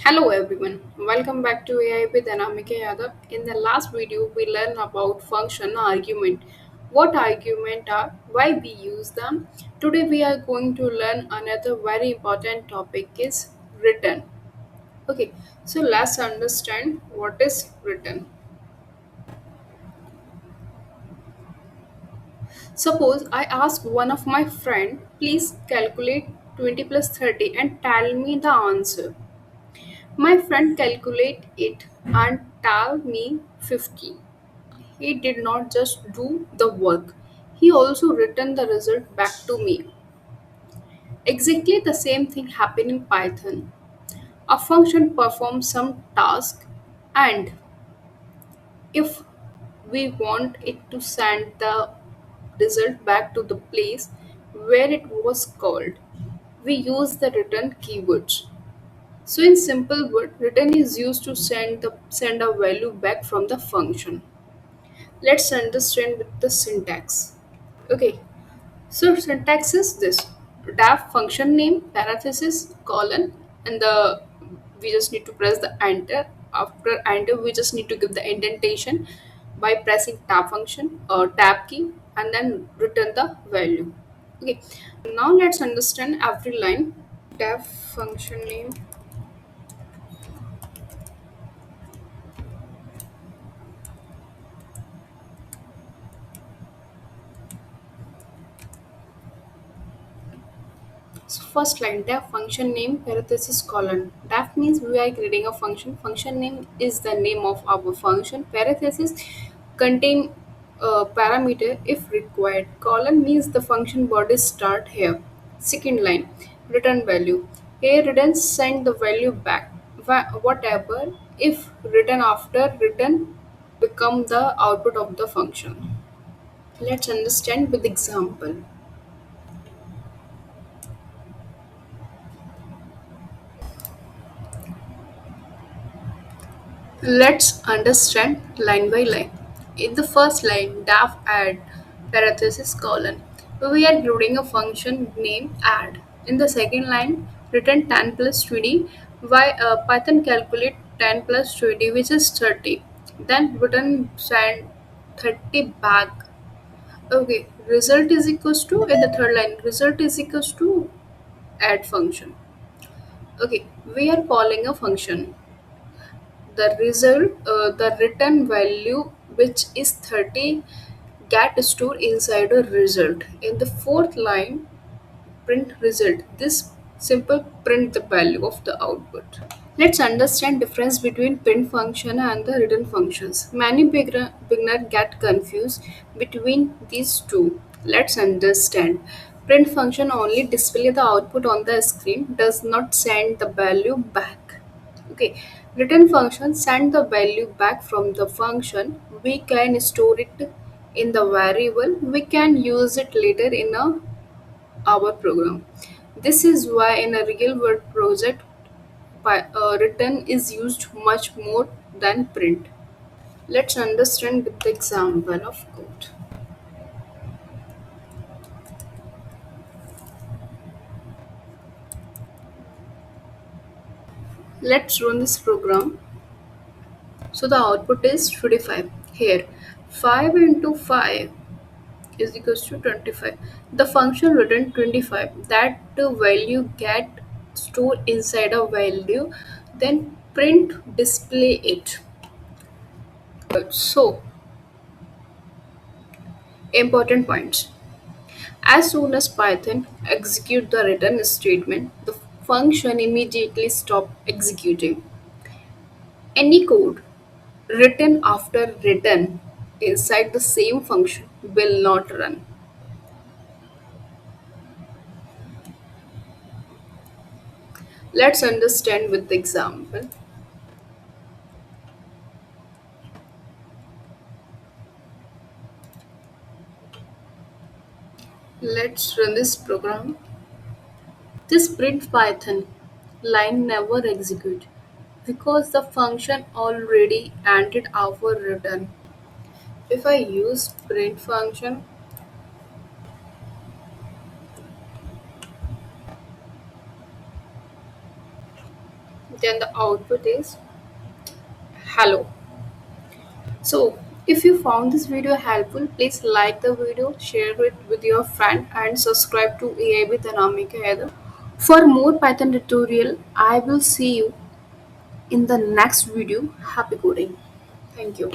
Hello everyone, welcome back to AI with Anamika Yadav. In the last video, we learned about function argument, what argument are, why we use them. Today we are going to learn another very important topic is return. Okay, so let's understand what is return. Suppose I ask one of my friend, please calculate 20 plus 30 and tell me the answer. My friend calculate it and tell me 50. He did not just do the work, he also returned the result back to me. Exactly the same thing happened in Python. A function performs some task, and if we want it to send the result back to the place where it was called, we use the return keywords. So in simple word, return is used to send a value back from the function. Let's understand with the syntax. Okay, so syntax is this: daf function name parenthesis colon, and the we just need to press the enter. After enter, we just need to give the indentation by pressing tab function or tab key and then return the value. Okay, now let's understand every line. Daf function name. So first line def function name parenthesis colon. Def means we are creating a function. Function name is the name of our function. Parenthesis contain a parameter if required. Colon means the function body start here. Second line return value. Here return send the value back. Whatever if written after return become the output of the function. Let's understand with example. Let's understand line by line. In the first line, daf add parenthesis colon. We are including a function named add. In the second line, return 10 plus 20. Why Python calculate 10 plus 20, which is 30. Then return send 30 back. Okay, result is equals to in the third line. Result is equals to add function. Okay, we are calling a function the return value, which is 30, get stored inside a result. In the fourth line, print result. This simple print the value of the output. Let's understand difference between print function and the return functions. Many beginner get confused between these two. Let's understand. Print function only display the output on the screen, does not send the value back. Okay, return function send the value back from the function. We can store it in the variable. We can use it later in our program. This is why in a real world project, return is used much more than print. Let's understand with the example of code. Let's run this program. So the output is 25. Here, 5 into 5 is equals to 25. The function return 25. That value get stored inside a value, then print display it. So important points. As soon as Python execute the return statement, the function immediately stop executing. Any code written after return inside the same function will not run. Let's understand with the example. Let's run this program. This print Python line never execute because the function already ended our return. If I use print function, then the output is hello. So if you found this video helpful, please like the video, share it with your friend and subscribe to AI with Anamika Heather. For more Python tutorial, I will see you in the next video. Happy coding. Thank you.